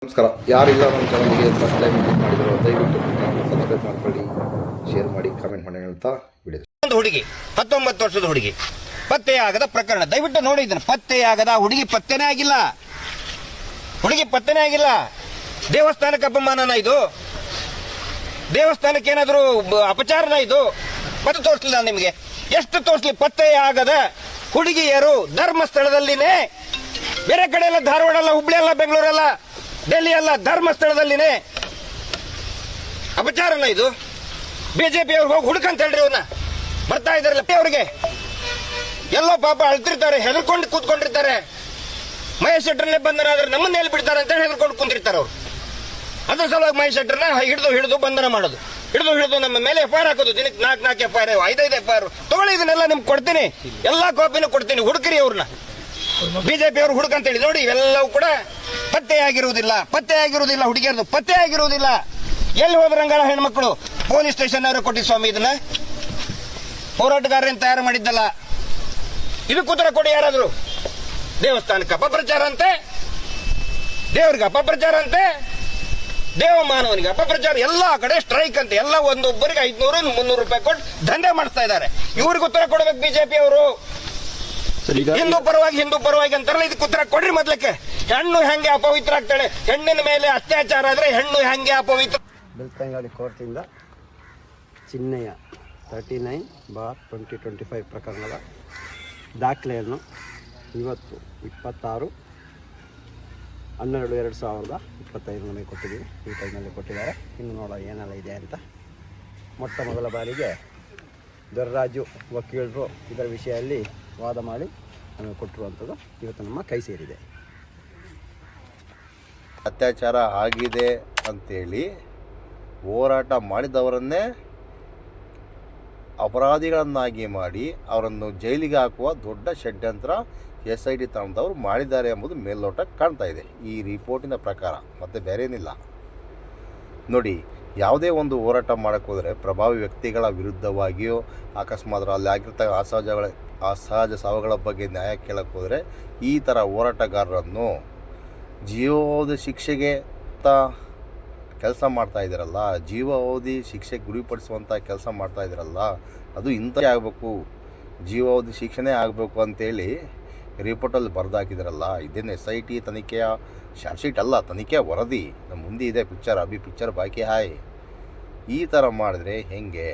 ನಮಸ್ಕಾರ. ಯಾರಿಲ್ಲ ನಮ್ಮ ಚಾನಲ್ಗೆ ಫಸ್ಟ್ ಟೈಮ್ ವಿಸಿಟ್ ಮಾಡಿದ್ರು ದಯವಿಟ್ಟು ಚಾನಲ್ ಸಬ್ಸ್ಕ್ರೈಬ್ ಮಾಡ್ಕೊಳ್ಳಿ, ಶೇರ್ ಮಾಡಿ, ಕಾಮೆಂಟ್ ಮಾಡಿ ಹೇಳ್ತಾ ವಿಡಿಯೋ. ಒಂದು ಹುಡುಗಿ 19 ವರ್ಷದ ಹುಡುಗಿ ಪತ್ತೆಯಾಗದ ಪ್ರಕರಣ ದಯವಿಟ್ಟು ನೋಡಿ. ಇದನ್ನು ಪತ್ತೆಯಾಗದ ಹುಡುಗಿ ಪತ್ತೆನೇ ಆಗಿಲ್ಲ. ಹುಡುಗಿ ಪತ್ತೆನೇ ಆಗಿಲ್ಲ. ದೇವಸ್ಥಾನಕ್ಕೆ ಅಪಮಾನನ ಇದು? ದೇವಸ್ಥಾನಕ್ಕೆ ಏನಾದರೂ ಅಪಚಾರನ ಇದು? ಪತ್ತೆ ತೋರಿಸಲಿಲ್ಲ ನಿಮಗೆ. ಎಷ್ಟು ತೋರಿಸಲಿ? ಪತ್ತೆಯಾಗದ ಹುಡುಗಿಯರು ಧರ್ಮಸ್ಥಳದಲ್ಲಿನೇ, ಬೇರೆ ಕಡೆ ಎಲ್ಲ, ಧಾರವಾಡ ಅಲ್ಲ, ಹುಬ್ಳಿ ಅಲ್ಲ, ಬೆಂಗಳೂರಲ್ಲ, ಡೆಲ್ಲಿ ಅಲ್ಲ, ಧರ್ಮಸ್ಥಳದಲ್ಲಿನೇ. ಅಪಚಾರನ ಇದು? ಬಿಜೆಪಿ ಅವ್ರಿಗೆ ಹೋಗಿ ಹುಡುಕಂತ ಹೇಳ್ರಿ, ಅವನ್ನ ಬರ್ತಾ ಇದಾರಲ್ಲ ಅವ್ರಿಗೆ. ಎಲ್ಲೋ ಪಾಪ ಅಳ್ತಿರ್ತಾರೆ, ಹೆದರ್ಕೊಂಡು ಕೂತ್ಕೊಂಡಿರ್ತಾರೆ. ಮಹೇಶ್ ಶೆಟ್ಟರ್ನೇ ಬಂಧನ ನಮ್ಮನ್ನ ಎಲ್ಲಿ ಬಿಡ್ತಾರೆ ಅಂತ ಹೆದರ್ಕೊಂಡು ಕುಂತಿರ್ತಾರೆ ಅವ್ರು. ಅದ್ರ ಸಲುವಾಗಿ ಮಹೇಶ್ ಶೆಟ್ಟರ್ನ ಹಿಡಿದು ಬಂಧನ ಮಾಡೋದು, ಹಿಡಿದು ನಮ್ಮ ಮೇಲೆ ಎಫ್ಐಆರ್ ಹಾಕೋದು. ದಿನಕ್ಕೆ 4 ಎಫ್ಐಆರ್, 5 ಎಫ್ಐಆರ್ ತಗೊಳ್ಳಿ. ಇದನ್ನೆಲ್ಲ ನಿಮ್ಗೆ ಕೊಡ್ತೀನಿ, ಎಲ್ಲಾ ಕಾಪಿನೂ ಕೊಡ್ತೀನಿ. ಹುಡುಕ್ರಿ ಅವ್ರನ್ನ, ಬಿಜೆಪಿ ಅವ್ರು ಹುಡುಕಂತ ಹೇಳಿ ನೋಡಿ. ಇವೆಲ್ಲವೂ ಕೂಡ ಪತ್ತೆಯಾಗಿರುವುದಿಲ್ಲ ಹುಡುಗಿಯರದು ಪತ್ತೆಯಾಗಿರುವುದಿಲ್ಲ. ಎಲ್ಲಿ ಹೋದ್ರಂಗಾರ ಹೆಣ್ಮಕ್ಳು? ಪೊಲೀಸ್ ಸ್ಟೇಷನ್ ಅವರು ಕೊಟ್ಟಿ ಸ್ವಾಮಿ. ಇದನ್ನ ಹೋರಾಟಗಾರರೇನು ತಯಾರು ಮಾಡಿದ್ದಲ್ಲ. ಇದಕ್ಕೆ ಉತ್ತರ ಕೊಡಿ ಯಾರಾದ್ರು. ದೇವಸ್ಥಾನಕ್ಕೆ ಅಪಪ್ರಚಾರ ಅಂತೆ, ದೇವರಿಗೆ ಅಪಪ್ರಚಾರ ಅಂತೆ, ದೇವಮಾನವನಿಗೆ ಅಪಪ್ರಚಾರ. ಎಲ್ಲಾ ಕಡೆ ಸ್ಟ್ರೈಕ್ ಅಂತೆ. ಎಲ್ಲ ಒಂದೊಬ್ಬರಿಗೆ 500-300 ರೂಪಾಯಿ ಕೊಟ್ಟು ದಂಧೆ ಮಾಡಿಸ್ತಾ ಇದ್ದಾರೆ. ಇವ್ರಿಗೆ ಉತ್ತರ ಕೊಡ್ಬೇಕು ಬಿಜೆಪಿ ಅವರು. ಹಿಂದೂ ಪರವಾಗಿ ಅಂತಾರಲ್ಲ, ಇದಕ್ಕೆ ಉತ್ತರ ಕೊಡ್ರಿ ಮೊದ್ಲಕ್ಕೆ. ಹೆಣ್ಣು ಹೆಂಗೆ ಅಪವಿತ್ರ ಆಗ್ತಾಳೆ? ಹೆಣ್ಣಿನ ಮೇಲೆ ಅತ್ಯಾಚಾರ ಆದ್ರೆ ಹೆಣ್ಣು ಹೆಂಗೆ ಅಪವಿತ್ರ? ಬೆಳ್ತಂಗಡಿ ಕೋರ್ಟಿಂದ ಚಿನ್ನಯ್ಯ 39/2025 ಪ್ರಕರಣದ ದಾಖಲೆಯನ್ನು ಇವತ್ತು 26/12/2025 ನಮಗೆ ಕೊಟ್ಟಿದ್ದೀವಿ. ಈ ಟೈಮಲ್ಲಿ ಕೊಟ್ಟಿದ್ದಾರೆ. ಇನ್ನು ನೋಡೋ ಏನೆಲ್ಲ ಇದೆ ಅಂತ. ಮೊಟ್ಟ ಮೊದಲ ಬಾರಿಗೆ ದೊರೆರಾಜು ವಕೀಲರು ಇದರ ವಿಷಯದಲ್ಲಿ ವಾದ ಮಾಡಿ ನಮಗೆ ಕೊಟ್ಟಿರುವಂಥದ್ದು ಇವತ್ತು ನಮ್ಮ ಕೈ ಸೇರಿದೆ. ಅತ್ಯಾಚಾರ ಆಗಿದೆ ಅಂತೇಳಿ ಹೋರಾಟ ಮಾಡಿದವರನ್ನೇ ಅಪರಾಧಿಗಳನ್ನಾಗಿ ಮಾಡಿ ಅವರನ್ನು ಜೈಲಿಗೆ ಹಾಕುವ ದೊಡ್ಡ ಷಡ್ಯಂತ್ರ SIT ತಂಡದವರು ಮಾಡಿದ್ದಾರೆ ಎಂಬುದು ಮೇಲ್ನೋಟ ಕಾಣ್ತಾ ಇದೆ ಈ ರಿಪೋರ್ಟಿನ ಪ್ರಕಾರ. ಮತ್ತು ಬೇರೆ ಏನಿಲ್ಲ ನೋಡಿ. ಯಾವುದೇ ಒಂದು ಹೋರಾಟ ಮಾಡೋಕ್ಕೆ ಹೋದರೆ ಪ್ರಭಾವಿ ವ್ಯಕ್ತಿಗಳ ವಿರುದ್ಧವಾಗಿಯೋ ಅಕಸ್ಮಾತ್ ಅಲ್ಲಿ ಆಗಿರ್ತಕ್ಕ ಅಸಹಜ ಸಾವುಗಳ ಬಗ್ಗೆ ನ್ಯಾಯ ಕೇಳಕ್ಕೆ ಹೋದರೆ ಈ ಥರ ಹೋರಾಟಗಾರರನ್ನು ಜೀವಾವಧಿ ಶಿಕ್ಷೆಗೆ ಕೆಲಸ ಮಾಡ್ತಾ ಇದ್ದೀರಲ್ಲ, ಜೀವಾವಧಿ ಶಿಕ್ಷೆಗೆ ಗುರಿಪಡಿಸುವಂಥ ಕೆಲಸ ಮಾಡ್ತಾ ಇದ್ದೀರಲ್ಲ, ಅದು ಇಂಥ ಆಗಬೇಕು, ಜೀವಾವಧಿ ಶಿಕ್ಷೆನೇ ಆಗಬೇಕು ಅಂತೇಳಿ ರಿಪೋರ್ಟಲ್ಲಿ ಬರೆದಾಕಿದಾರಲ್ಲ. ಇದೇನು SIT ತನಿಖೆಯ ಶಾರ್ಟ್ ಶೀಟ್ ಅಲ್ಲ, ತನಿಖೆಯ ವರದಿ. ನಮ್ಮ ಮುಂದೆ ಇದೆ ಪಿಕ್ಚರ್, ಪಿಕ್ಚರ್ ಬಾಕಿ ಹಾಯ್. ಈ ಥರ ಮಾಡಿದ್ರೆ ಹೆಂಗೆ?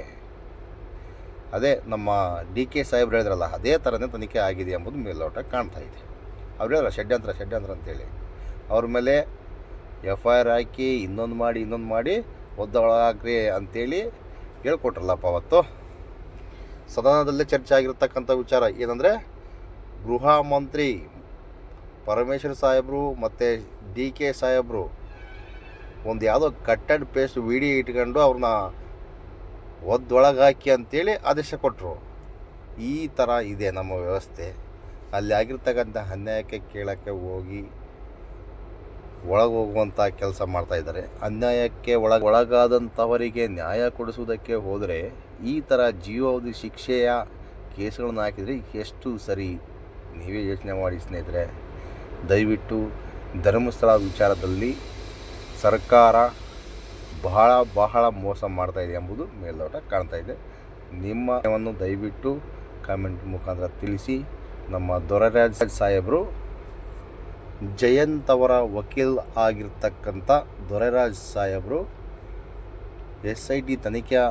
ಅದೇ ನಮ್ಮ DK ಸಾಹೇಬ್ರು ಹೇಳಿದ್ರಲ್ಲ, ಅದೇ ಥರನೇ ತನಿಖೆ ಆಗಿದೆ ಎಂಬುದು ಮೇಲ್ನೋಟ ಕಾಣ್ತಾ ಇದೆ. ಅವ್ರು ಹೇಳಲ್ಲ ಷಡ್ಯಂತ್ರ ಅಂತೇಳಿ ಅವ್ರ ಮೇಲೆ FIR ಹಾಕಿ ಇನ್ನೊಂದು ಮಾಡಿ ಒದ್ದೊಳಗಾಗ್ರಿ ಅಂತೇಳಿ ಹೇಳ್ಕೊಟ್ರಲ್ಲಪ್ಪ. ಅವತ್ತು ಸದನದಲ್ಲೇ ಚರ್ಚೆ ಆಗಿರ್ತಕ್ಕಂಥ ವಿಚಾರ ಏನಂದರೆ, ಗೃಹ ಮಂತ್ರಿ ಪರಮೇಶ್ವರ್ ಸಾಹೇಬರು ಮತ್ತು DK ಸಾಹೇಬರು ಒಂದು ಯಾವುದೋ ಕಟ್ ಆ್ಯಂಡ್ ಪೇಸ್ಟ್ ವಿಡಿಯೋ ಇಟ್ಕೊಂಡು ಅವ್ರನ್ನ ಒದ್ದೊಳಗಾಕಿ ಅಂತೇಳಿ ಆದೇಶ ಕೊಟ್ಟರು. ಈ ಥರ ಇದೆ ನಮ್ಮ ವ್ಯವಸ್ಥೆ. ಅಲ್ಲಿ ಆಗಿರ್ತಕ್ಕಂಥ ಅನ್ಯಾಯಕ್ಕೆ ಕೇಳೋಕ್ಕೆ ಹೋಗಿ ಒಳಗೋಗುವಂಥ ಕೆಲಸ ಮಾಡ್ತಾಯಿದ್ದಾರೆ. ಅನ್ಯಾಯಕ್ಕೆ ಒಳಗಾದಂಥವರಿಗೆ ನ್ಯಾಯ ಕೊಡಿಸುವುದಕ್ಕೆ ಹೋದರೆ ಈ ಥರ ಜೀವಾವಧಿ ಶಿಕ್ಷೆಯ ಕೇಸುಗಳನ್ನು ಹಾಕಿದರೆ ಎಷ್ಟು ಸರಿ? ನೀವೇ ಯೋಚನೆ ಮಾಡಿ ಸ್ನೇಹಿತರೆ. ದಯವಿಟ್ಟು ಧರ್ಮಸ್ಥಳ ವಿಚಾರದಲ್ಲಿ ಸರ್ಕಾರ ಬಹಳ ಮೋಸ ಮಾಡ್ತಾಯಿದೆ ಎಂಬುದು ಮೇಲ್ನೋಟ ಕಾಣ್ತಾ ಇದೆ. ನಿಮ್ಮವನ್ನು ದಯವಿಟ್ಟು ಕಾಮೆಂಟ್ ಮುಖಾಂತರ ತಿಳಿಸಿ. ನಮ್ಮ ದೊರೆರಾಜ್ ಸಾಹೇಬರು, ಜಯಂತ್ ಅವರ ವಕೀಲ್ ಆಗಿರ್ತಕ್ಕಂಥ ದೊರೆರಾಜ್ ಸಾಹೇಬರು SIT ತನಿಖೆಯ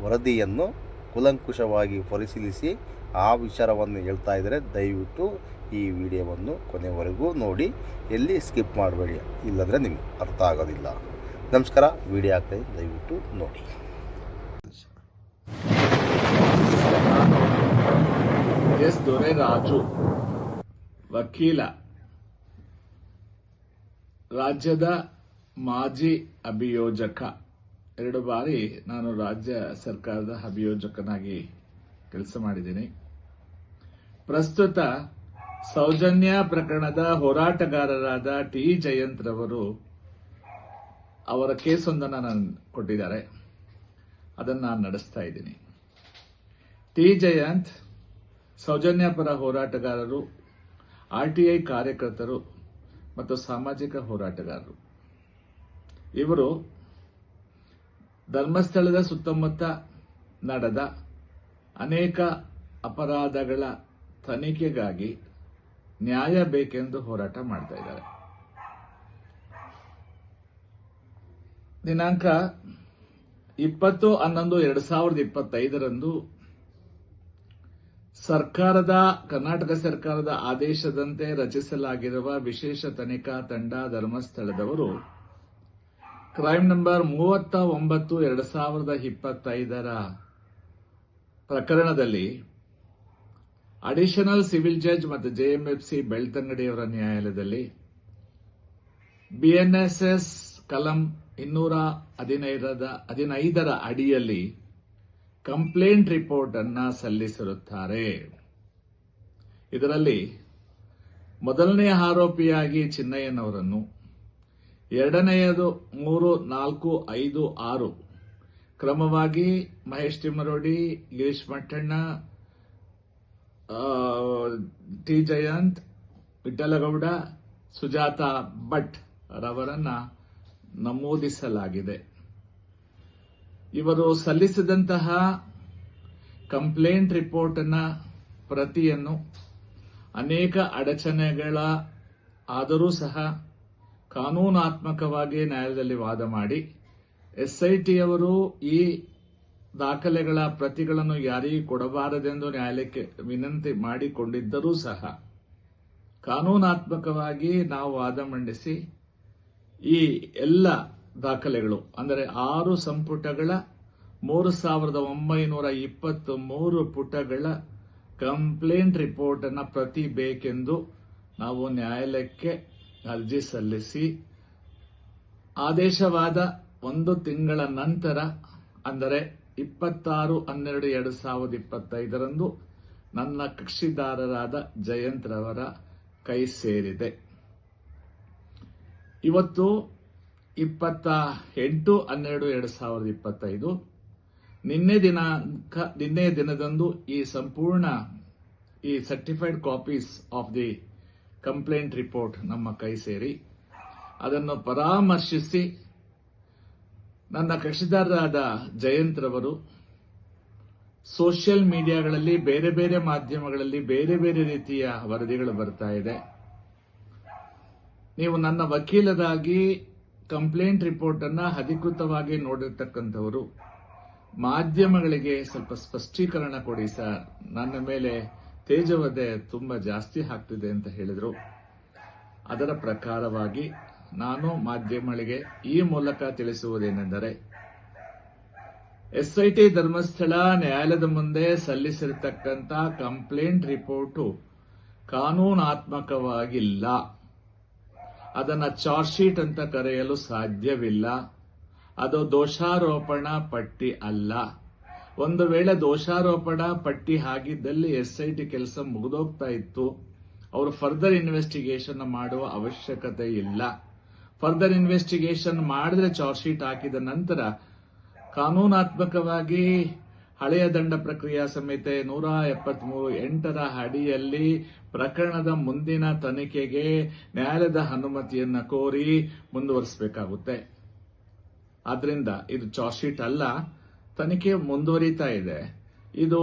ವರದಿಯನ್ನು ಕೂಲಂಕುಷವಾಗಿ ಪರಿಶೀಲಿಸಿ ಆ ವಿಚಾರವನ್ನು ಹೇಳ್ತಾ ಇದ್ದಾರೆ. ದಯವಿಟ್ಟು ಈ ವಿಡಿಯೋವನ್ನು ಕೊನೆವರೆಗೂ ನೋಡಿ, ಎಲ್ಲಿ ಸ್ಕಿಪ್ ಮಾಡಬೇಡಿ, ಇಲ್ಲಂದರೆ ನಿಮ್ಗೆ ಅರ್ಥ ಆಗೋದಿಲ್ಲ. ನಮಸ್ಕಾರ. ವಿಡಿಯೋ ಆಗ್ತಾಯಿದೆ, ದಯವಿಟ್ಟು ನೋಡಿ. ಎಸ್ ದೊರೆರಾಜು ವಕೀಲ, ರಾಜ್ಯದ ಮಾಜಿ ಅಭಿಯೋಜಕ. 2 ಬಾರಿ ನಾನು ರಾಜ್ಯ ಸರ್ಕಾರದ ಅಭಿಯೋಜಕನಾಗಿ ಕೆಲಸ ಮಾಡಿದ್ದೀನಿ. ಪ್ರಸ್ತುತ ಸೌಜನ್ಯ ಪ್ರಕರಣದ ಹೋರಾಟಗಾರರಾದ T ಜಯಂತ್ ರವರು ಅವರ ಕೇಸೊಂದನ್ನು ನಾನು ಕೊಟ್ಟಿದ್ದಾರೆ, ಅದನ್ನು ನಾನು ನಡೆಸ್ತಾ ಇದ್ದೀನಿ. T ಜಯಂತ್ ಸೌಜನ್ಯ ಪರ ಹೋರಾಟಗಾರರು, RTI ಕಾರ್ಯಕರ್ತರು ಮತ್ತು ಸಾಮಾಜಿಕ ಹೋರಾಟಗಾರರು. ಇವರು ಧರ್ಮಸ್ಥಳದ ಸುತ್ತಮುತ್ತ ನಡೆದ ಅನೇಕ ಅಪರಾಧಗಳ ತನಿಖೆಗಾಗಿ ನ್ಯಾಯ ಬೇಕೆಂದು ಹೋರಾಟ ಮಾಡ್ತಾ ಇದ್ದಾರೆ. ದಿನಾಂಕ 20/11/2025 ಕರ್ನಾಟಕ ಸರ್ಕಾರದ ಆದೇಶದಂತೆ ರಚಿಸಲಾಗಿರುವ ವಿಶೇಷ ತನಿಖಾ ತಂಡ ಧರ್ಮಸ್ಥಳದವರು ಕ್ರೈಮ್ ನಂಬರ್ 39/2025 ಪ್ರಕರಣದಲ್ಲಿ ಅಡಿಷನಲ್ ಸಿವಿಲ್ ಜಡ್ಜ್ ಮತ್ತು ಜೆಎಂಎಫ್ಸಿ ಬೆಳ್ತಂಗಡಿಯವರ ನ್ಯಾಯಾಲಯದಲ್ಲಿ ಬಿಎನ್ಎಸ್ಎಸ್ ಕಲಂ 215 ಅಡಿಯಲ್ಲಿ ಕಂಪ್ಲೇಂಟ್ ರಿಪೋರ್ಟ್ ಅನ್ನ ಸಲ್ಲಿಸಿರುತ್ತಾರೆ. ಇದರಲ್ಲಿ ಮೊದಲನೆಯ ಆರೋಪಿಯಾಗಿ ಚಿನ್ನಯ್ಯನವರನ್ನು, ಎರಡನೆಯದು 3, 4, 5, 6 ಕ್ರಮವಾಗಿ ಮಹೇಶ್ ತಿಮ್ಮರೋಡಿ, ಗಿರೀಶ್ ಮಟ್ಟಣ್ಣ, ಟಿ ಜಯಂತ್, ವಿಠಲಗೌಡ, ಸುಜಾತ ಭಟ್ ರವರನ್ನ ನಮೂದಿಸಲಾಗಿದೆ. ಇವರು ಸಲ್ಲಿಸಿದಂತಹ ಕಂಪ್ಲೇಂಟ್ ರಿಪೋರ್ಟ್ ನ ಪ್ರತಿಯನ್ನು ಅನೇಕ ಅಡಚಣೆಗಳ ಆದರೂ ಸಹ ಕಾನೂನಾತ್ಮಕವಾಗಿ ನ್ಯಾಯಾಲಯದಲ್ಲಿ ವಾದ ಮಾಡಿ ಎಸ್ಐಟಿಯವರು ಈ ದಾಖಲೆಗಳ ಪ್ರತಿಗಳನ್ನು ಯಾರಿಗೂ ಕೊಡಬಾರದೆಂದು ನ್ಯಾಯಾಲಯಕ್ಕೆ ವಿನಂತಿ ಮಾಡಿಕೊಂಡಿದ್ದರೂ ಸಹ ಕಾನೂನಾತ್ಮಕವಾಗಿ ನಾವು ವಾದ ಮಂಡಿಸಿ ಈ ಎಲ್ಲ ದಾಖಲೆಗಳು ಅಂದರೆ 6 ಸಂಪುಟಗಳ 3923 ಪುಟಗಳ ಕಂಪ್ಲೇಂಟ್ ರಿಪೋರ್ಟ್ ಅನ್ನ ಪ್ರತಿ ಬೇಕೆಂದು ನಾವು ನ್ಯಾಯಾಲಯಕ್ಕೆ ಅರ್ಜಿ ಸಲ್ಲಿಸಿ ಆದೇಶವಾದ 1 ತಿಂಗಳ ನಂತರ ಅಂದರೆ 26/12/2025 ನನ್ನ ಕಕ್ಷಿದಾರರಾದ ಜಯಂತ್ ರವರ ಕೈ ಸೇರಿದೆ. ಇವತ್ತು 28/12/2025 ನಿನ್ನೆ ದಿನದಂದು ಈ ಸಂಪೂರ್ಣ ಈ certified copies of the complaint report ನಮ್ಮ ಕೈ ಸೇರಿ ಅದನ್ನು ಪರಾಮರ್ಶಿಸಿ ನನ್ನ ಕಕ್ಷಿದಾರರಾದ ಜಯಂತ್ ರವರು ಸೋಷಿಯಲ್ ಮೀಡಿಯಾಗಳಲ್ಲಿ ಬೇರೆ ಬೇರೆ ಮಾಧ್ಯಮಗಳಲ್ಲಿ ಬೇರೆ ಬೇರೆ ರೀತಿಯ ವರದಿಗಳು ಬರ್ತಾ ಇದೆ. ನೀವು ನನ್ನ ವಕೀಲರಾಗಿ ಕಂಪ್ಲೇಂಟ್ ರಿಪೋರ್ಟ್ ಅನ್ನ ಅಧಿಕೃತವಾಗಿ ನೋಡಿರ್ತಕ್ಕಂಥವರು ಮಾಧ್ಯಮಗಳಿಗೆ ಸ್ವಲ್ಪ ಸ್ಪಷ್ಟೀಕರಣ ಕೊಡಿ ಸರ್, ನನ್ನ ಮೇಲೆ ತೇಜವಧೆ ತುಂಬಾ ಜಾಸ್ತಿ ಆಗ್ತಿದೆ ಅಂತ ಹೇಳಿದ್ರು. ಅದರ ಪ್ರಕಾರವಾಗಿ ನಾನು ಮಾಧ್ಯಮಗಳಿಗೆ ಈ ಮೂಲಕ ತಿಳಿಸುವುದೇನೆಂದರೆ ಎಸ್ಐಟಿ ಧರ್ಮಸ್ಥಳ ನ್ಯಾಯಾಲಯದ ಮುಂದೆ ಸಲ್ಲಿಸಿರತಕ್ಕಂಥ ಕಂಪ್ಲೇಂಟ್ ರಿಪೋರ್ಟು ಕಾನೂನಾತ್ಮಕವಾಗಿಲ್ಲ. ಅದನ್ನ ಚಾರ್ಜ್ ಶೀಟ್ ಅಂತ ಕರೆಯಲು ಸಾಧ್ಯವಿಲ್ಲ. ಅದು ದೋಷಾರೋಪಣಾ ಪಟ್ಟಿ ಅಲ್ಲ. ಒಂದು ವೇಳೆ ದೋಷಾರೋಪಣಾ ಪಟ್ಟಿ ಆಗಿದ್ದಲ್ಲಿ ಎಸ್ಐಟಿ ಕೆಲಸ ಮುಗಿದೋಗ್ತಾ ಇತ್ತು. ಅವರು ಫರ್ದರ್ ಇನ್ವೆಸ್ಟಿಗೇಷನ್ ಮಾಡುವ ಅವಶ್ಯಕತೆ ಇಲ್ಲ. ಫರ್ದರ್ ಇನ್ವೆಸ್ಟಿಗೇಷನ್ ಮಾಡಿದ್ರೆ ಚಾರ್ಜ್ ಶೀಟ್ ಹಾಕಿದ ನಂತರ ಕಾನೂನಾತ್ಮಕವಾಗಿ ಹಳೆಯ ದಂಡ ಪ್ರಕ್ರಿಯಾ ಸಂಹಿತೆ 173(8) ಅಡಿಯಲ್ಲಿ ಪ್ರಕರಣದ ಮುಂದಿನ ತನಿಖೆಗೆ ನ್ಯಾಯಾಲಯದ ಅನುಮತಿಯನ್ನು ಕೋರಿ ಮುಂದುವರಿಸಬೇಕಾಗುತ್ತೆ. ಆದ್ರಿಂದ ಇದು ಚಾರ್ಜ್ ಶೀಟ್ ಅಲ್ಲ, ತನಿಖೆ ಮುಂದುವರಿತಾ ಇದೆ. ಇದು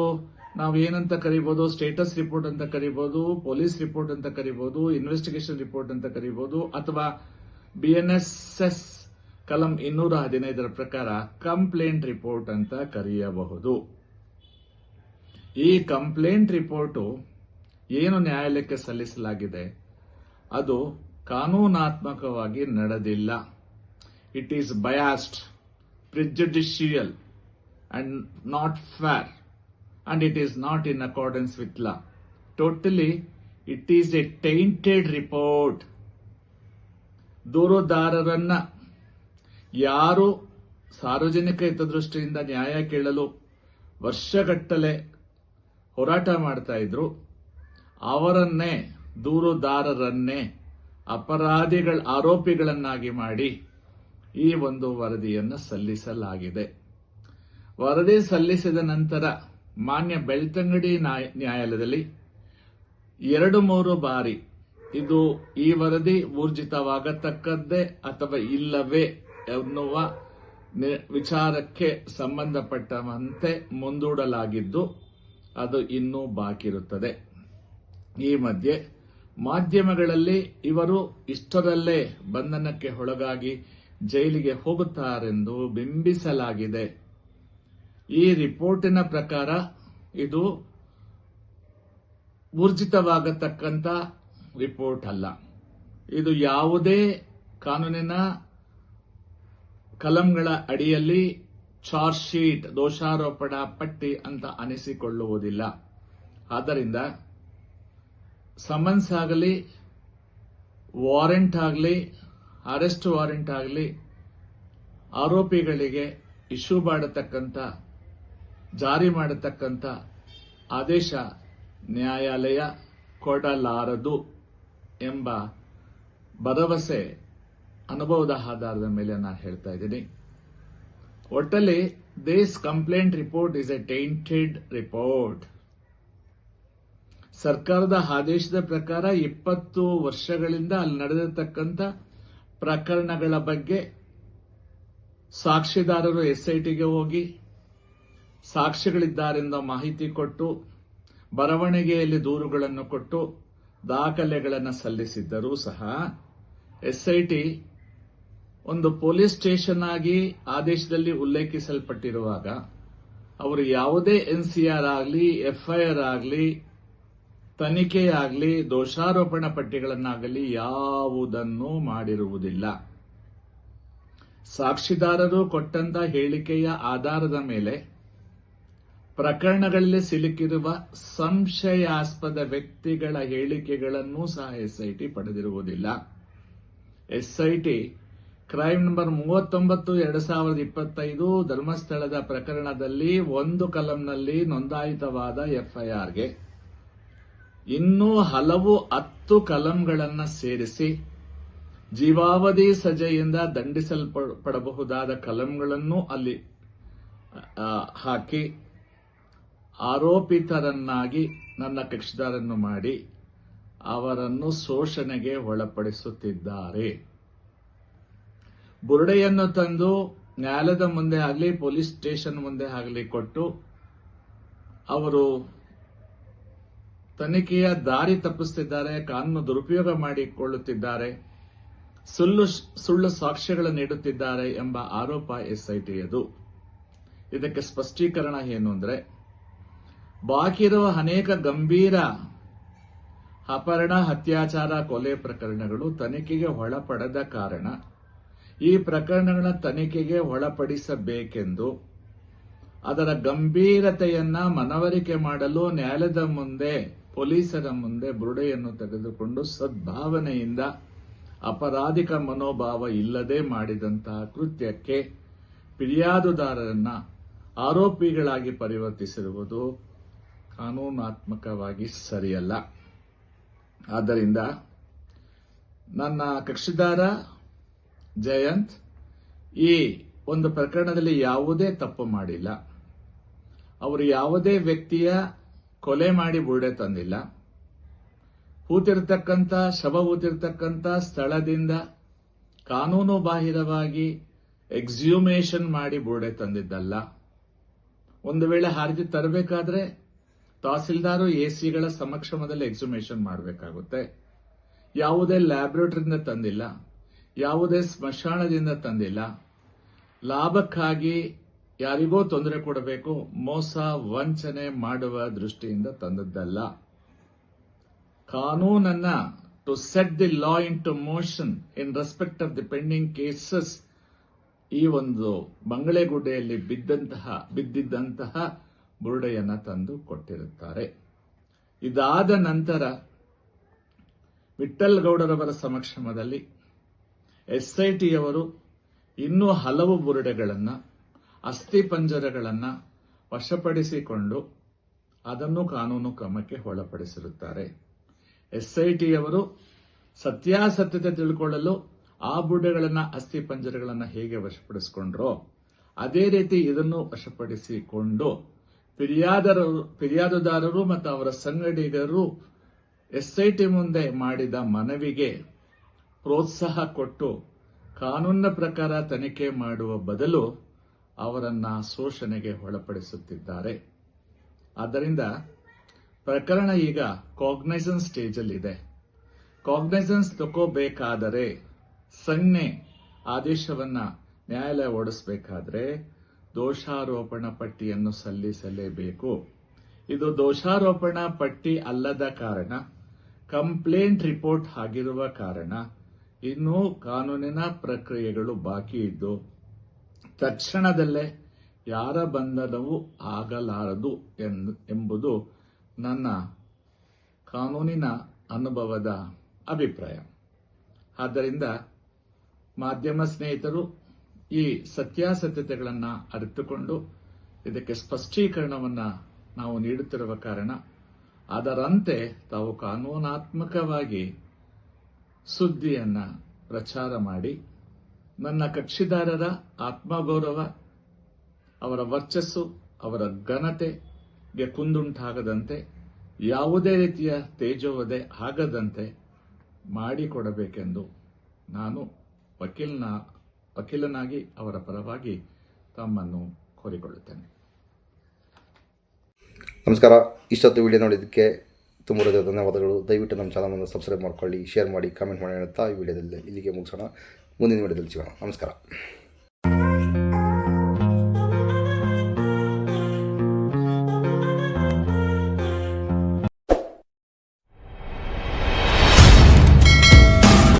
ನಾವು ಏನಂತ ಕರಿಬಹುದು, ಸ್ಟೇಟಸ್ ರಿಪೋರ್ಟ್ ಅಂತ ಕರಿಬಹುದು, ಪೊಲೀಸ್ ರಿಪೋರ್ಟ್ ಅಂತ ಕರಿಬಹುದು, ಇನ್ವೆಸ್ಟಿಗೇಷನ್ ರಿಪೋರ್ಟ್ ಅಂತ ಕರಿಬಹುದು, ಅಥವಾ ಬಿಎನ್ಎಸ್ಎಸ್ ಕಲಂ 215 ಪ್ರಕಾರ ಕಂಪ್ಲೇಂಟ್ ರಿಪೋರ್ಟ್ ಅಂತ ಕರೆಯಬಹುದು. ಈ ಕಂಪ್ಲೇಂಟ್ ರಿಪೋರ್ಟ್ ಏನು ನ್ಯಾಯಾಲಯಕ್ಕೆ ಸಲ್ಲಿಸಲಾಗಿದೆ ಅದು ಕಾನೂನಾತ್ಮಕವಾಗಿ ನಡೆದಿಲ್ಲ. It is biased, prejudicial and not fair, and it is not in accordance with law. Totally, it is a tainted report. ದೂರುದಾರರನ್ನ ಯಾರು ಸಾರ್ವಜನಿಕ ಹಿತದೃಷ್ಟಿಯಿಂದ ನ್ಯಾಯ ಕೇಳಲು ವರ್ಷಗಟ್ಟಲೆ ಹೋರಾಟ ಮಾಡ್ತಾ ಇದ್ರು, ಅವರನ್ನೇ ದೂರುದಾರರನ್ನೇ ಆರೋಪಿಗಳನ್ನಾಗಿ ಮಾಡಿ ಈ ಒಂದು ವರದಿಯನ್ನು ಸಲ್ಲಿಸಲಾಗಿದೆ. ವರದಿ ಸಲ್ಲಿಸಿದ ನಂತರ ಮಾನ್ಯ ಬೆಳ್ತಂಗಡಿ ನ್ಯಾಯಾಲಯದಲ್ಲಿ 2-3 ಬಾರಿ ಇದು ಈ ವರದಿ ಊರ್ಜಿತವಾಗತಕ್ಕದ್ದೇ ಅಥವಾ ಇಲ್ಲವೇ ಎನ್ನುವ ವಿಚಾರಕ್ಕೆ ಸಂಬಂಧಪಟ್ಟಂತೆ ಮುಂದೂಡಲಾಗಿದ್ದು ಅದು ಇನ್ನೂ ಬಾಕಿ ಇರುತ್ತದೆ. ಈ ಮಧ್ಯೆ ಮಾಧ್ಯಮಗಳಲ್ಲಿ ಇವರು ಇಷ್ಟರಲ್ಲೇ ಬಂಧನಕ್ಕೆ ಒಳಗಾಗಿ ಜೈಲಿಗೆ ಹೋಗುತ್ತಾರೆಂದು ಬಿಂಬಿಸಲಾಗಿದೆ. ಈ ರಿಪೋರ್ಟಿನ ಪ್ರಕಾರ ಇದು ಊರ್ಜಿತವಾಗತಕ್ಕಂಥ ರಿಪೋರ್ಟ್ ಅಲ್ಲ. ಇದು ಯಾವುದೇ ಕಾನೂನಿನ ಕಲಂಗಳ ಅಡಿಯಲ್ಲಿ ಚಾರ್ಜ್ ಶೀಟ್, ದೋಷಾರೋಪಣಾ ಪಟ್ಟಿ ಅಂತ ಅನಿಸಿಕೊಳ್ಳುವುದಿಲ್ಲ. ಆದ್ದರಿಂದ ಸಮನ್ಸ್ ಆಗಲಿ, ವಾರೆಂಟ್ ಆಗಲಿ, ಅರೆಸ್ಟ್ ವಾರೆಂಟ್ ಆಗಲಿ ಆರೋಪಿಗಳಿಗೆ ಇಶ್ಯೂ ಮಾಡತಕ್ಕಂಥ, ಜಾರಿ ಮಾಡತಕ್ಕಂಥ ಆದೇಶ ನ್ಯಾಯಾಲಯ ಕೊಡಲಾರದು ಎಂಬ ಭರವಸೆ ಅನುಭವದ ಆಧಾರದ ಮೇಲೆ ನಾನು ಹೇಳ್ತಾ ಇದ್ದೀನಿ. ಒಟ್ಟಲ್ಲಿ this complaint report is a tainted report. ಸರ್ಕಾರದ ಆದೇಶದ ಪ್ರಕಾರ 20 ವರ್ಷಗಳಿಂದ ಅಲ್ಲಿ ನಡೆದಿರತಕ್ಕಂಥ ಪ್ರಕರಣಗಳ ಬಗ್ಗೆ ಸಾಕ್ಷಿದಾರರು ಎಸ್ಐಟಿಗೆ ಹೋಗಿ ಸಾಕ್ಷಿಗಳಿದ್ದಾರೆಂದು ಮಾಹಿತಿ ಕೊಟ್ಟು, ಬರವಣಿಗೆಯಲ್ಲಿ ದೂರುಗಳನ್ನು ಕೊಟ್ಟು, ದಾಖಲೆಗಳನ್ನು ಸಲ್ಲಿಸಿದ್ದರೂ ಸಹ ಎಸ್ಐಟಿ ಒಂದು ಪೊಲೀಸ್ ಸ್ಟೇಷನ್ ಆಗಿ ಆದೇಶದಲ್ಲಿ ಉಲ್ಲೇಖಿಸಲ್ಪಟ್ಟಿರುವಾಗ ಅವರು ಯಾವುದೇ ಎನ್ಸಿಆರ್ ಆಗಲಿ, ಎಫ್ಐಆರ್ ಆಗಲಿ, ತನಿಖೆಯಾಗಲಿ, ದೋಷಾರೋಪಣಾ ಪಟ್ಟಿಗಳನ್ನಾಗಲಿ ಯಾವುದನ್ನೂ ಮಾಡಿರುವುದಿಲ್ಲ. ಸಾಕ್ಷಿದಾರರು ಕೊಟ್ಟಂತ ಹೇಳಿಕೆಯ ಆಧಾರದ ಮೇಲೆ ಪ್ರಕರಣಗಳಲ್ಲಿ ಸಿಲುಕಿರುವ ಸಂಶಯಾಸ್ಪದ ವ್ಯಕ್ತಿಗಳ ಹೇಳಿಕೆಗಳನ್ನೂ ಸಹ ಎಸ್ಐಟಿ ಪಡೆದಿರುವುದಿಲ್ಲ. ಎಸ್ಐಟಿ ಕ್ರೈಮ್ ನಂಬರ್ 39/2025 ಧರ್ಮಸ್ಥಳದ ಪ್ರಕರಣದಲ್ಲಿ 1 ಕಲಂನಲ್ಲಿ ನೋಂದಾಯಿತವಾದ ಎಫ್ಐಆರ್ಗೆ ಇನ್ನೂ ಹಲವು 10 ಕಲಂಗಳನ್ನು ಸೇರಿಸಿ ಜೀವಾವಧಿ ಸಜೆಯಿಂದ ದಂಡಿಸಲ್ಪಡಬಹುದಾದ ಕಲಂಗಳನ್ನು ಅಲ್ಲಿ ಹಾಕಿ ಆರೋಪಿತರನ್ನಾಗಿ ನನ್ನ ಕಕ್ಷಿದಾರನ್ನು ಮಾಡಿ ಅವರನ್ನು ಶೋಷಣೆಗೆ ಒಳಪಡಿಸುತ್ತಿದ್ದಾರೆ. ಬುರುಡೆಯನ್ನು ತಂದು ನ್ಯಾಯಾಲಯದ ಮುಂದೆ ಆಗಲಿ, ಪೊಲೀಸ್ ಸ್ಟೇಷನ್ ಮುಂದೆ ಆಗಲಿ ಕೊಟ್ಟು ಅವರು ತನಿಖೆಯ ದಾರಿ ತಪ್ಪಿಸುತ್ತಿದ್ದಾರೆ, ಕಾನೂನು ದುರುಪಯೋಗ ಮಾಡಿಕೊಳ್ಳುತ್ತಿದ್ದಾರೆ, ಸುಳ್ಳು ಸಾಕ್ಷ್ಯಗಳನ್ನು ನೀಡುತ್ತಿದ್ದಾರೆ ಎಂಬ ಆರೋಪ ಎಸ್ಐಟಿಯದು. ಇದಕ್ಕೆ ಸ್ಪಷ್ಟೀಕರಣ ಏನು ಅಂದ್ರೆ, ಬಾಕಿ ಇರುವ ಅನೇಕ ಗಂಭೀರ ಅಪಹರಣ, ಅತ್ಯಾಚಾರ, ಕೊಲೆ ಪ್ರಕರಣಗಳು ತನಿಖೆಗೆ ಒಳಪಡದ ಕಾರಣ ಈ ಪ್ರಕರಣಗಳ ತನಿಖೆಗೆ ಒಳಪಡಿಸಬೇಕೆಂದು ಅದರ ಗಂಭೀರತೆಯನ್ನ ಮನವರಿಕೆ ಮಾಡಲು ನ್ಯಾಯಾಲಯದ ಮುಂದೆ, ಪೊಲೀಸರ ಮುಂದೆ ಬುರುಡೆಯನ್ನು ತೆಗೆದುಕೊಂಡು ಸದ್ಭಾವನೆಯಿಂದ ಅಪರಾಧಿಕ ಮನೋಭಾವ ಇಲ್ಲದೆ ಮಾಡಿದಂತಹ ಕೃತ್ಯಕ್ಕೆ ಫಿರ್ಯಾದುದಾರರನ್ನ ಆರೋಪಿಗಳಾಗಿ ಪರಿವರ್ತಿಸಿರುವುದು ಕಾನೂನಾತ್ಮಕವಾಗಿ ಸರಿಯಲ್ಲ. ಆದ್ದರಿಂದ ನನ್ನ ಕಕ್ಷಿದಾರ ಜಯಂತ್ ಈ ಒಂದು ಪ್ರಕರಣದಲ್ಲಿ ಯಾವುದೇ ತಪ್ಪು ಮಾಡಿಲ್ಲ. ಅವರು ಯಾವುದೇ ವ್ಯಕ್ತಿಯ ಕೊಲೆ ಮಾಡಿ ಬುರುಡೆ ತಂದಿಲ್ಲ. ಶವ ಹೂತಿರ್ತಕ್ಕಂಥ ಸ್ಥಳದಿಂದ ಕಾನೂನು ಬಾಹಿರವಾಗಿ ಎಕ್ಸ್ಯೂಮೇಷನ್ ಮಾಡಿ ಬುರುಡೆ ತಂದಿದ್ದಲ್ಲ. ಒಂದು ವೇಳೆ ಆ ರೀತಿ ತರಬೇಕಾದ್ರೆ ತಹಸೀಲ್ದಾರು ಎಸಿಗಳ ಸಮಕ್ಷಮದಲ್ಲಿ ಎಕ್ಸ್ಯೂಮೇಷನ್ ಮಾಡಬೇಕಾಗುತ್ತೆ. ಯಾವುದೇ ಲ್ಯಾಬೊರೇಟರಿಯಿಂದ ತಂದಿಲ್ಲ, ಯಾವುದೇ ಸ್ಮಶಾನದಿಂದ ತಂದಿಲ್ಲ. ಲಾಭಕ್ಕಾಗಿ ಯಾರಿಗೋ ತೊಂದರೆ ಕೊಡಬೇಕು, ಮೋಸ ವಂಚನೆ ಮಾಡುವ ದೃಷ್ಟಿಯಿಂದ ತಂದದ್ದಲ್ಲ. ಕಾನೂನನ್ನ to set the law into motion in respect of the pending cases ಈ ಒಂದು ಬಂಗಳೆಗುಡ್ಡೆಯಲ್ಲಿ ಬಿದ್ದಿದ್ದಂತಹ ಬುರುಡೆಯನ್ನ ತಂದು ಕೊಟ್ಟಿರುತ್ತಾರೆ. ಇದಾದ ನಂತರ ವಿಠ್ಠಲ್ ಗೌಡರವರ ಸಮಕ್ಷಮದಲ್ಲಿ ಎಸ್ಐಟಿಯವರು ಇನ್ನೂ ಹಲವು ಬುರುಡೆಗಳನ್ನ, ಅಸ್ಥಿ ಪಂಜರಗಳನ್ನ ವಶಪಡಿಸಿಕೊಂಡು ಅದನ್ನು ಕಾನೂನು ಕ್ರಮಕ್ಕೆ ಒಳಪಡಿಸಿರುತ್ತಾರೆ. ಎಸ್ಐಟಿಯವರು ಸತ್ಯಾಸತ್ಯತೆ ತಿಳ್ಕೊಳ್ಳಲು ಆ ಬುರುಡೆಗಳನ್ನ, ಅಸ್ಥಿ ಪಂಜರಗಳನ್ನ ಹೇಗೆ ವಶಪಡಿಸಿಕೊಂಡ್ರೋ ಅದೇ ರೀತಿ ಇದನ್ನು ವಶಪಡಿಸಿಕೊಂಡು ಫಿರ್ಯಾದುದಾರರು ಮತ್ತು ಅವರ ಸಂಗಡಿಗರು ಎಸ್ಐಟಿ ಮುಂದೆ ಮಾಡಿದ ಮನವಿಗೆ ಪ್ರೋತ್ಸಾಹ ಕೊಟ್ಟು ಕಾನೂನಿನ ಪ್ರಕಾರ ತನಿಖೆ ಮಾಡುವ ಬದಲು ಅವರನ್ನ ಶೋಷಣೆಗೆ ಒಳಪಡಿಸುತ್ತಿದ್ದಾರೆ. ಆದ್ದರಿಂದ ಪ್ರಕರಣ ಈಗ ಕಾಗ್ನೈಸೆನ್ಸ್ ಸ್ಟೇಜಲ್ಲಿದೆ. ಕಾಗ್ನೈಸೆನ್ಸ್ ತಗೋಬೇಕಾದರೆ ಸಂಜ್ಞೆ ಆದೇಶವನ್ನ ನ್ಯಾಯಾಲಯ ಹೊರಡಿಸಬೇಕಾದ್ರೆ ದೋಷಾರೋಪಣಾ ಪಟ್ಟಿಯನ್ನು ಸಲ್ಲಿಸಲೇಬೇಕು. ಇದು ದೋಷಾರೋಪಣಾ ಪಟ್ಟಿ ಅಲ್ಲದ ಕಾರಣ, ಕಂಪ್ಲೇಂಟ್ ರಿಪೋರ್ಟ್ ಆಗಿರುವ ಕಾರಣ ಇನ್ನೂ ಕಾನೂನಿನ ಪ್ರಕ್ರಿಯೆಗಳು ಬಾಕಿ ಇದ್ದು ತಕ್ಷಣದಲ್ಲೇ ಯಾರ ಬಂಧನವೂ ಆಗಲಾರದು ಎಂಬುದು ನನ್ನ ಕಾನೂನಿನ ಅನುಭವದ ಅಭಿಪ್ರಾಯ. ಆದ್ದರಿಂದ ಮಾಧ್ಯಮ ಸ್ನೇಹಿತರು ಈ ಸತ್ಯಾಸತ್ಯತೆಗಳನ್ನು ಅರಿತುಕೊಂಡು ಇದಕ್ಕೆ ಸ್ಪಷ್ಟೀಕರಣವನ್ನು ನಾವು ನೀಡುತ್ತಿರುವ ಕಾರಣ ಅದರಂತೆ ತಾವು ಕಾನೂನಾತ್ಮಕವಾಗಿ ಸುದ್ದಿಯನ್ನ ಪ್ರಚಾರ ಮಾಡಿ ನನ್ನ ಕಕ್ಷಿದಾರರ ಆತ್ಮಗೌರವ, ಅವರ ವರ್ಚಸ್ಸು, ಅವರ ಘನತೆಗೆ ಕುಂದುಂಟಾಗದಂತೆ, ಯಾವುದೇ ರೀತಿಯ ತೇಜೋವಧೆ ಆಗದಂತೆ ಮಾಡಿಕೊಡಬೇಕೆಂದು ನಾನು ವಕೀಲನಾಗಿ ಅವರ ಪರವಾಗಿ ತಮ್ಮನ್ನು ಕೋರಿಕೊಳ್ಳುತ್ತೇನೆ. ನಮಸ್ಕಾರ. ಇಷ್ಟೊತ್ತು ವಿಡಿಯೋ ನೋಡಿದ್ದಕ್ಕೆ ತುಂಬ ಧನ್ಯವಾದಗಳು. ದಯವಿಟ್ಟು ನಮ್ಮ ಚಾನಲನ್ನು ಸಬ್ಸ್ಕ್ರೈಬ್ ಮಾಡ್ಕೊಳ್ಳಿ, ಶೇರ್ ಮಾಡಿ, ಕಾಮೆಂಟ್ ಮಾಡಿ ಹೇಳ್ತಾ ಈ ವಿಡಿಯೋದಲ್ಲಿ ಇಲ್ಲಿಗೆ ಮುಗಿಸೋಣ. ಮುಂದಿನ ವಿಡಿಯೋದಲ್ಲಿ ಸಿಗೋಣ. ನಮಸ್ಕಾರ.